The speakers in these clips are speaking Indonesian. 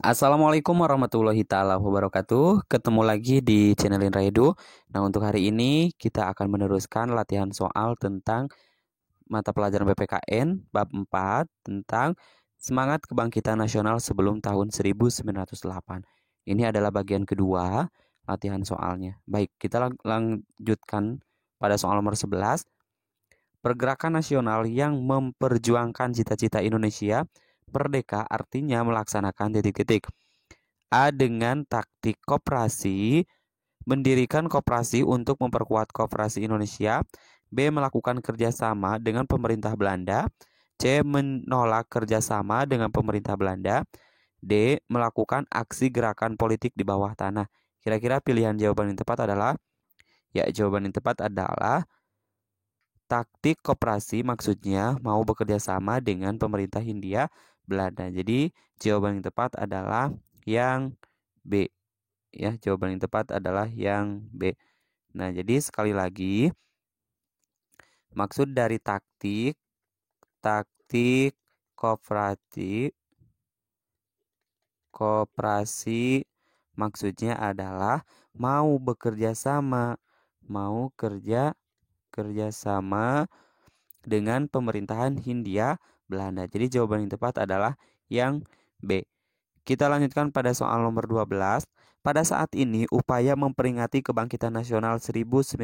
Assalamualaikum warahmatullahi taala wabarakatuh. Ketemu lagi di channel Raidu. Nah, untuk hari ini kita akan meneruskan latihan soal tentang mata pelajaran PPKN bab 4 tentang semangat kebangkitan nasional sebelum tahun 1908. Ini adalah bagian kedua latihan soalnya. Baik, kita lanjutkan pada soal nomor 11. Pergerakan nasional yang memperjuangkan cita-cita Indonesia merdeka artinya melaksanakan titik-titik. A. Dengan taktik koperasi, mendirikan koperasi untuk memperkuat koperasi Indonesia. B. Melakukan kerjasama dengan pemerintah Belanda. C. Menolak kerjasama dengan pemerintah Belanda. D. Melakukan aksi gerakan politik di bawah tanah. Kira-kira pilihan jawaban yang tepat adalah, jawaban yang tepat adalah taktik koperasi, maksudnya mau bekerja sama dengan pemerintah Hindia Belanda. Jadi jawaban yang tepat adalah yang B. Ya, jawaban yang tepat adalah yang B. Nah, jadi sekali lagi maksud dari taktik koperasi maksudnya adalah mau bekerja sama, mau kerjasama dengan pemerintahan Hindia Belanda. Jadi jawaban yang tepat adalah yang B. Kita lanjutkan pada soal nomor 12. Pada saat ini, upaya memperingati kebangkitan nasional 1908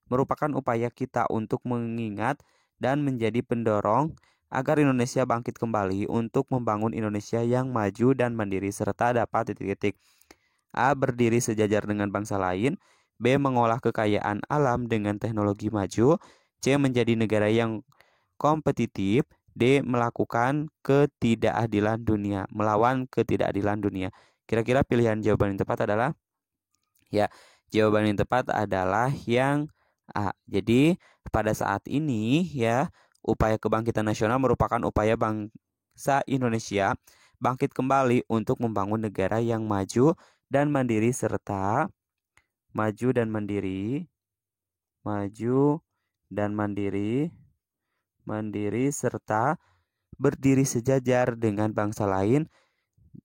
merupakan upaya kita untuk mengingat dan menjadi pendorong agar Indonesia bangkit kembali untuk membangun Indonesia yang maju dan mandiri serta dapat titik-titik. A. Berdiri sejajar dengan bangsa lain. B. Mengolah kekayaan alam dengan teknologi maju. C. Menjadi negara yang kompetitif. D. Melakukan ketidakadilan dunia, melawan ketidakadilan dunia. Kira-kira pilihan jawaban yang tepat adalah, jawaban yang tepat adalah yang A. Jadi pada saat ini upaya kebangkitan nasional merupakan upaya bangsa Indonesia bangkit kembali untuk membangun negara yang maju dan mandiri serta maju dan mandiri serta berdiri sejajar dengan bangsa lain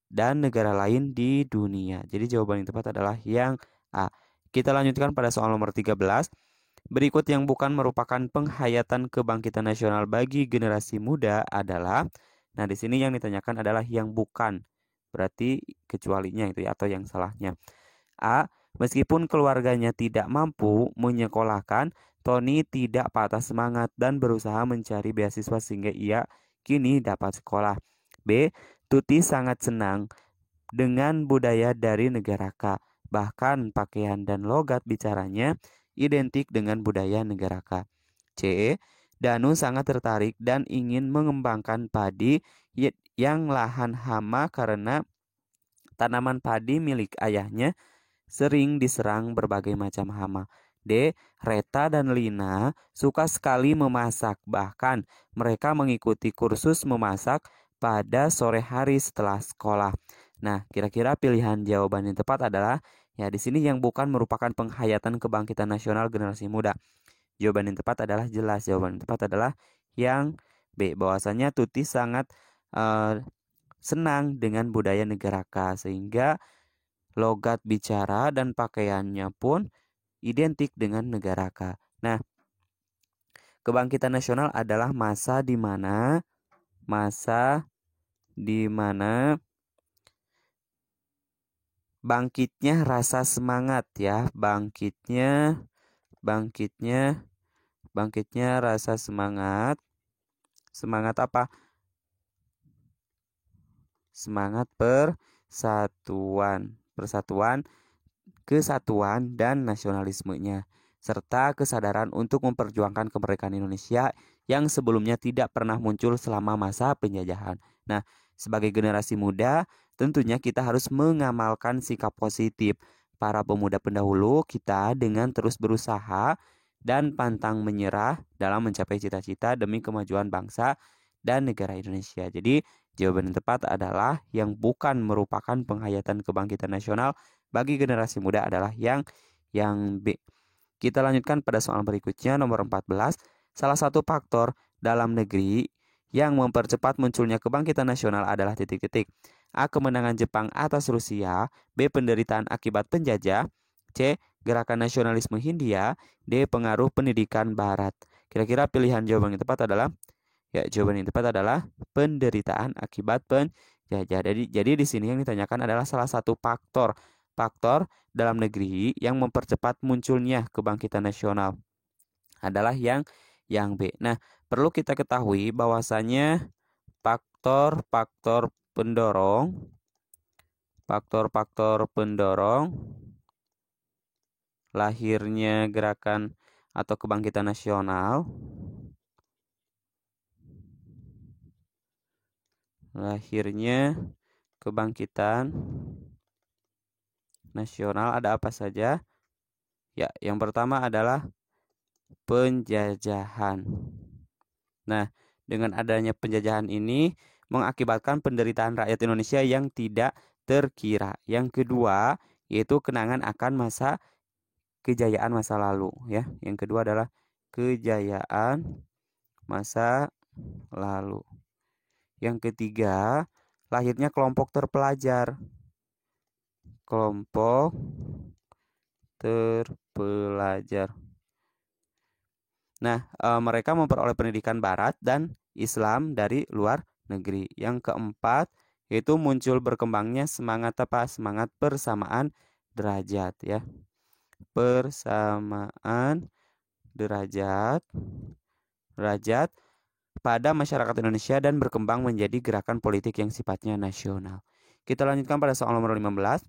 dan negara lain di dunia. Jadi jawaban yang tepat adalah yang A. Kita lanjutkan pada soal nomor 13. Berikut yang bukan merupakan penghayatan kebangkitan nasional bagi generasi muda adalah, nah di sini yang ditanyakan adalah yang bukan. Berarti kecualinya itu atau yang salahnya. A. Meskipun keluarganya tidak mampu menyekolahkan, Tony tidak patah semangat dan berusaha mencari beasiswa sehingga ia kini dapat sekolah. B. Tuti sangat senang dengan budaya dari negara K. Bahkan pakaian dan logat bicaranya identik dengan budaya negara K. C. Danu sangat tertarik dan ingin mengembangkan padi yang lahan hama karena tanaman padi milik ayahnya sering diserang berbagai macam hama. D. Reta dan Lina suka sekali memasak, bahkan mereka mengikuti kursus memasak pada sore hari setelah sekolah. Nah, kira-kira pilihan jawaban yang tepat adalah, di sini yang bukan merupakan penghayatan kebangkitan nasional generasi muda. Jawaban yang tepat adalah jelas. Jawaban yang tepat adalah yang B. Bahwasanya Tuti sangat senang dengan budaya negara K sehingga logat bicara dan pakaiannya pun identik dengan negara K. Nah, kebangkitan nasional adalah masa di mana bangkitnya rasa semangat bangkitnya rasa semangat. Semangat apa? Semangat persatuan, kesatuan dan nasionalismenya serta kesadaran untuk memperjuangkan kemerdekaan Indonesia yang sebelumnya tidak pernah muncul selama masa penjajahan. Nah, sebagai generasi muda, tentunya kita harus mengamalkan sikap positif para pemuda pendahulu kita dengan terus berusaha dan pantang menyerah dalam mencapai cita-cita demi kemajuan bangsa dan negara Indonesia. Jadi, jawaban yang tepat adalah yang bukan merupakan penghayatan kebangkitan nasional bagi generasi muda adalah yang B. Kita lanjutkan pada soal berikutnya nomor 14. Salah satu faktor dalam negeri yang mempercepat munculnya kebangkitan nasional adalah titik-titik. A. Kemenangan Jepang atas Rusia. B. Penderitaan akibat penjajah. C. Gerakan nasionalisme Hindia. D. Pengaruh pendidikan Barat. Kira-kira pilihan jawaban yang tepat adalah, ya, jawaban yang tepat adalah penderitaan akibat penjajah. Jadi di sini yang ditanyakan adalah salah satu faktor dalam negeri yang mempercepat munculnya kebangkitan nasional adalah yang B. Nah, perlu kita ketahui bahwasanya faktor-faktor pendorong lahirnya gerakan atau kebangkitan nasional ada apa saja? Ya, yang pertama adalah penjajahan. Nah, dengan adanya penjajahan ini mengakibatkan penderitaan rakyat Indonesia yang tidak terkira. Yang kedua, yaitu kenangan akan kejayaan masa lalu, ya. Yang kedua adalah kejayaan masa lalu. Yang ketiga, lahirnya kelompok terpelajar. Nah, mereka memperoleh pendidikan Barat dan Islam dari luar negeri. Yang keempat, yaitu muncul berkembangnya semangat persamaan derajat, ya. Persamaan derajat pada masyarakat Indonesia dan berkembang menjadi gerakan politik yang sifatnya nasional. Kita lanjutkan pada soal nomor 15.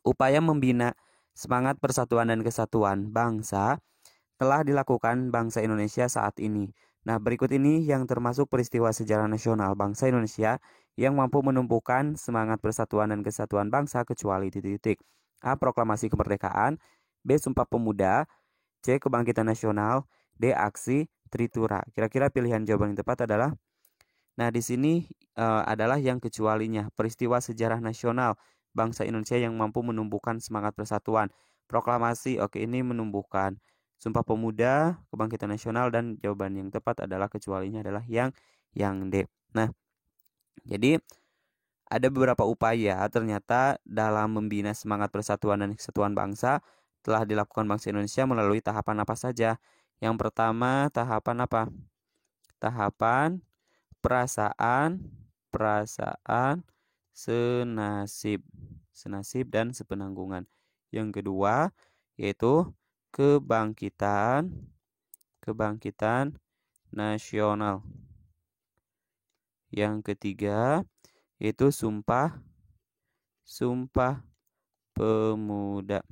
Upaya membina semangat persatuan dan kesatuan bangsa telah dilakukan bangsa Indonesia saat ini. Nah, berikut ini yang termasuk peristiwa sejarah nasional bangsa Indonesia yang mampu menumbuhkan semangat persatuan dan kesatuan bangsa kecuali titik-titik. A. Proklamasi kemerdekaan. B. Sumpah Pemuda. C. Kebangkitan nasional. D. Aksi Tritura. Kira-kira pilihan jawaban yang tepat adalah, nah, di sini adalah yang kecualinya. Peristiwa sejarah nasional bangsa Indonesia yang mampu menumbuhkan semangat persatuan. Proklamasi, oke, ini menumbuhkan. Sumpah Pemuda, Kebangkitan Nasional, dan jawaban yang tepat adalah kecualinya adalah yang D. Nah, jadi ada beberapa upaya ternyata dalam membina semangat persatuan dan kesatuan bangsa telah dilakukan bangsa Indonesia melalui tahapan apa saja. Yang pertama, tahapan apa? Tahapan perasaan senasib dan sepenanggungan. Yang kedua yaitu kebangkitan nasional. Yang ketiga yaitu sumpah pemuda.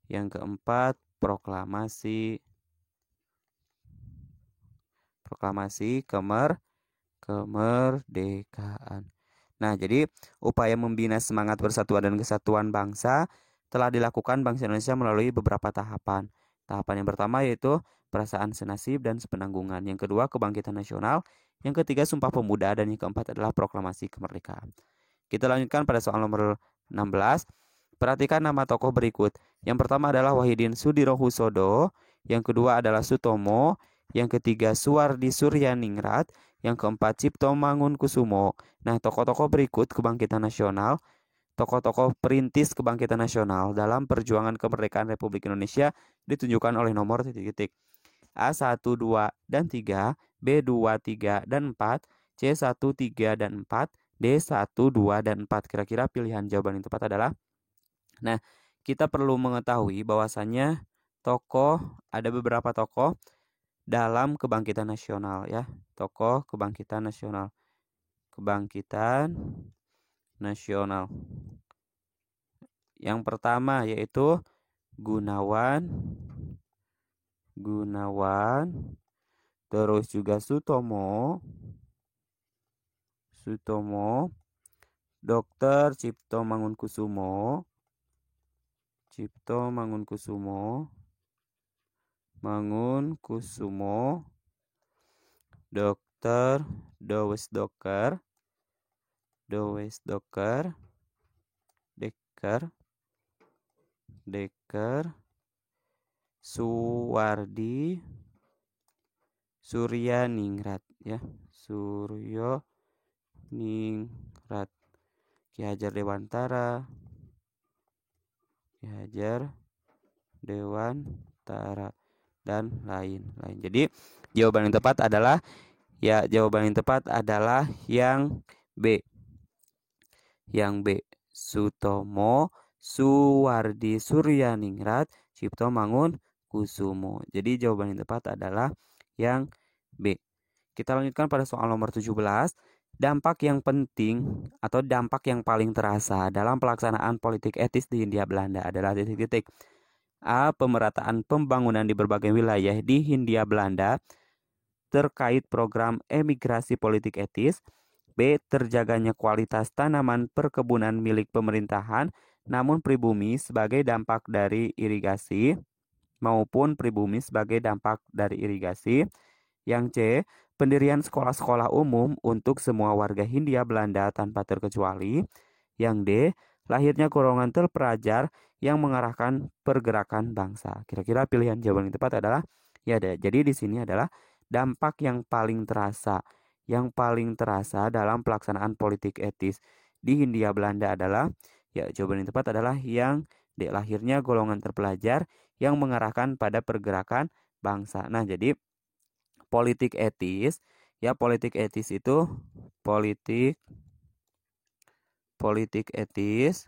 Yang keempat proklamasi kemerdekaan. Nah, jadi upaya membina semangat persatuan dan kesatuan bangsa telah dilakukan bangsa Indonesia melalui beberapa tahapan. Tahapan yang pertama yaitu perasaan senasib dan sepenanggungan. Yang kedua, kebangkitan nasional. Yang ketiga, Sumpah Pemuda. Dan yang keempat adalah proklamasi kemerdekaan. Kita lanjutkan pada soal nomor 16. Perhatikan nama tokoh berikut. Yang pertama adalah Wahidin Sudirohusodo. Yang kedua adalah Sutomo. Yang ketiga, Suwardi Suryaningrat. Yang keempat, Cipto Mangunkusumo. Nah, tokoh-tokoh berikut kebangkitan nasional, tokoh-tokoh perintis kebangkitan nasional dalam perjuangan kemerdekaan Republik Indonesia ditunjukkan oleh nomor titik-titik. A1, 2, dan 3, B2, 3, dan 4, C1, 3, dan 4, D1, 2, dan 4. Kira-kira pilihan jawaban yang tepat adalah, nah, kita perlu mengetahui bahwasannya ada beberapa tokoh dalam kebangkitan nasional, ya. Tokoh kebangkitan nasional. Yang pertama yaitu Gunawan, terus juga Sutomo, Dr. Cipto Mangunkusumo, Dr. Dekker, Suwardi Suryaningrat, ya. Ningrat, Ki Hajar Dewantara, Ki Hajar Dewantara, dan lain-lain. Jadi jawaban yang tepat adalah yang B. Yang B. Sutomo Suwardi Suryaningrat Cipto Mangunkusumo. Jadi jawaban yang tepat adalah yang B. Kita lanjutkan pada soal nomor 17. Dampak yang penting atau dampak yang paling terasa dalam pelaksanaan politik etis di Hindia Belanda adalah titik-titik. A. Pemerataan pembangunan di berbagai wilayah di Hindia Belanda terkait program emigrasi politik etis. B. Terjaganya kualitas tanaman perkebunan milik pemerintahan namun pribumi sebagai dampak dari irigasi maupun pribumi sebagai dampak dari irigasi. Yang C. Pendirian sekolah-sekolah umum untuk semua warga Hindia Belanda tanpa terkecuali. Yang D. Lahirnya golongan terpelajar yang mengarahkan pergerakan bangsa. Kira-kira pilihan jawaban yang tepat adalah ya ada. Jadi di sini adalah dampak yang paling terasa. Yang paling terasa dalam pelaksanaan politik etis di Hindia Belanda adalah jawaban yang tepat adalah yang D. Lahirnya golongan terpelajar yang mengarahkan pada pergerakan bangsa. Nah, jadi politik etis politik etis itu politik etis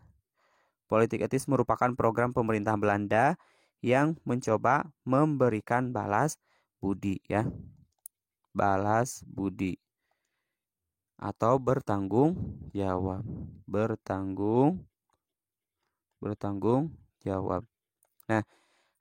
merupakan program pemerintah Belanda yang mencoba memberikan balas budi balas budi atau bertanggung jawab. Nah,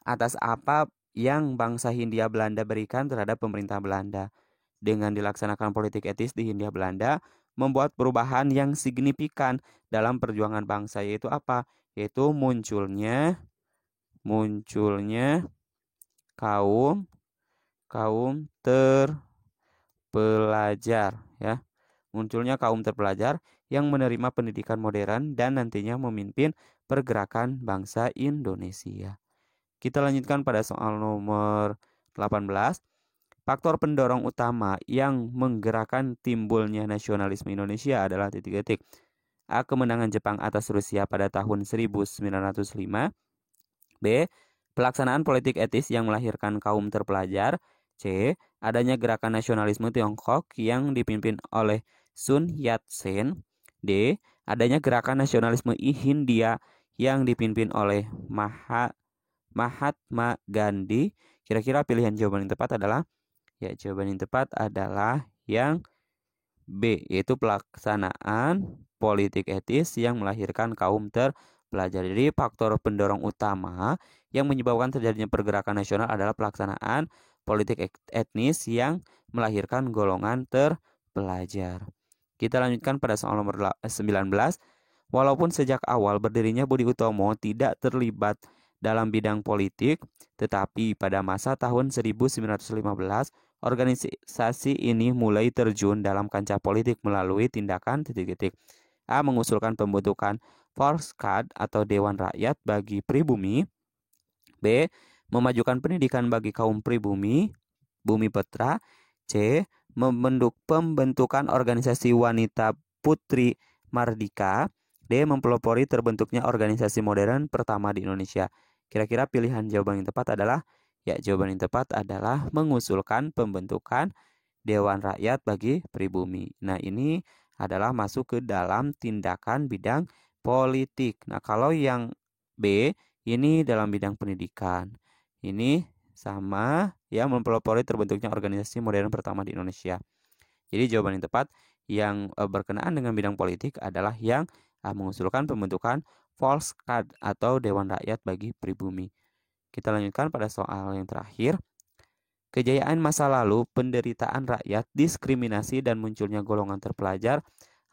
atas apa yang bangsa Hindia Belanda berikan terhadap pemerintah Belanda. Dengan dilaksanakan politik etis di Hindia Belanda, membuat perubahan yang signifikan dalam perjuangan bangsa, yaitu apa? Yaitu munculnya kaum terpelajar Munculnya kaum terpelajar yang menerima pendidikan modern dan nantinya memimpin pergerakan bangsa Indonesia. Kita lanjutkan pada soal nomor 18. Faktor pendorong utama yang menggerakkan timbulnya nasionalisme Indonesia adalah titik-titik. A. Kemenangan Jepang atas Rusia pada tahun 1905. B. Pelaksanaan politik etis yang melahirkan kaum terpelajar. C. Adanya gerakan nasionalisme Tiongkok yang dipimpin oleh Sun Yat-sen. D. Adanya gerakan nasionalisme Hindia yang dipimpin oleh Mahatma Gandhi. Kira-kira pilihan jawaban yang tepat adalah jawaban yang tepat adalah yang B, yaitu pelaksanaan politik etis yang melahirkan kaum terpelajar. Jadi faktor pendorong utama yang menyebabkan terjadinya pergerakan nasional adalah pelaksanaan politik etnis yang melahirkan golongan terpelajar. Kita lanjutkan pada soal nomor 19. Walaupun sejak awal berdirinya Budi Utomo tidak terlibat dalam bidang politik, tetapi pada masa tahun 1915, organisasi ini mulai terjun dalam kancah politik melalui tindakan titik-titik. A. Mengusulkan pembentukan Volksraad atau Dewan Rakyat bagi pribumi. B. Memajukan pendidikan bagi kaum pribumi, Bumi Petra. C. Pembentukan organisasi wanita Putri Mardika. D. Mempelopori terbentuknya organisasi modern pertama di Indonesia. Kira-kira pilihan jawaban yang tepat adalah jawaban yang tepat adalah mengusulkan pembentukan Dewan Rakyat bagi pribumi. Nah, ini adalah masuk ke dalam tindakan bidang politik. Nah, kalau yang B ini dalam bidang pendidikan. Ini sama mempelopori terbentuknya organisasi modern pertama di Indonesia. Jadi jawaban yang tepat yang berkenaan dengan bidang politik adalah yang mengusulkan pembentukan Volksraad atau Dewan Rakyat bagi pribumi. Kita lanjutkan pada soal yang terakhir. Kejayaan masa lalu, penderitaan rakyat, diskriminasi, dan munculnya golongan terpelajar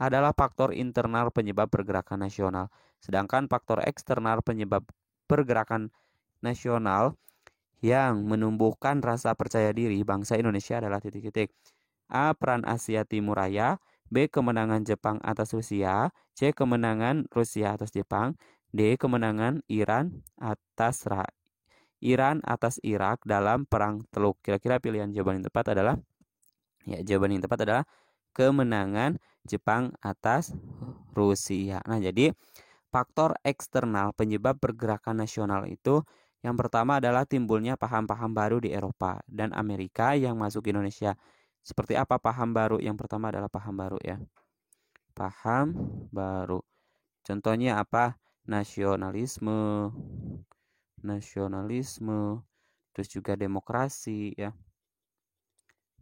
adalah faktor internal penyebab pergerakan nasional. Sedangkan faktor eksternal penyebab pergerakan nasional yang menumbuhkan rasa percaya diri bangsa Indonesia adalah titik-titik. A. Peran Asia Timur Raya. B. Kemenangan Jepang atas Rusia. C. Kemenangan Rusia atas Jepang. D. Kemenangan Iran atas Irak dalam Perang Teluk. Kira-kira pilihan jawaban yang tepat adalah jawaban yang tepat adalah kemenangan Jepang atas Rusia. Nah, jadi faktor eksternal penyebab pergerakan nasional itu yang pertama adalah timbulnya paham-paham baru di Eropa dan Amerika yang masuk ke Indonesia. Seperti apa paham baru? Yang pertama adalah paham baru ya. Paham baru. Contohnya apa? Nasionalisme, terus juga demokrasi ya.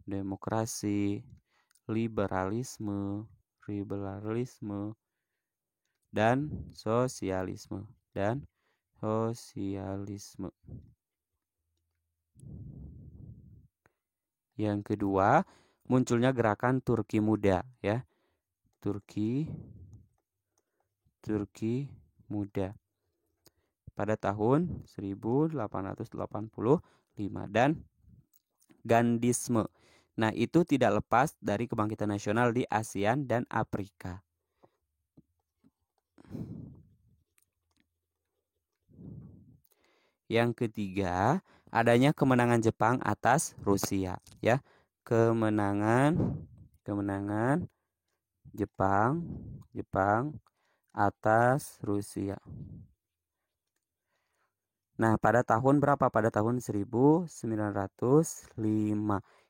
Demokrasi, liberalisme, dan sosialisme. Yang kedua, munculnya gerakan Turki Muda ya. Turki Muda pada tahun 1885 dan Gandhisme. Nah, itu tidak lepas dari kebangkitan nasional di ASEAN dan Afrika. Yang ketiga, adanya kemenangan Jepang atas Rusia ya. Kemenangan Jepang atas Rusia. Nah, pada tahun berapa? Pada tahun 1905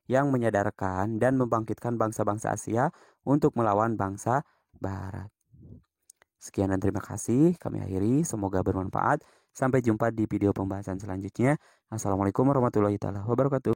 yang menyadarkan dan membangkitkan bangsa-bangsa Asia untuk melawan bangsa Barat. Sekian dan terima kasih. Kami akhiri. Semoga bermanfaat. Sampai jumpa di video pembahasan selanjutnya. Assalamualaikum warahmatullahi wabarakatuh.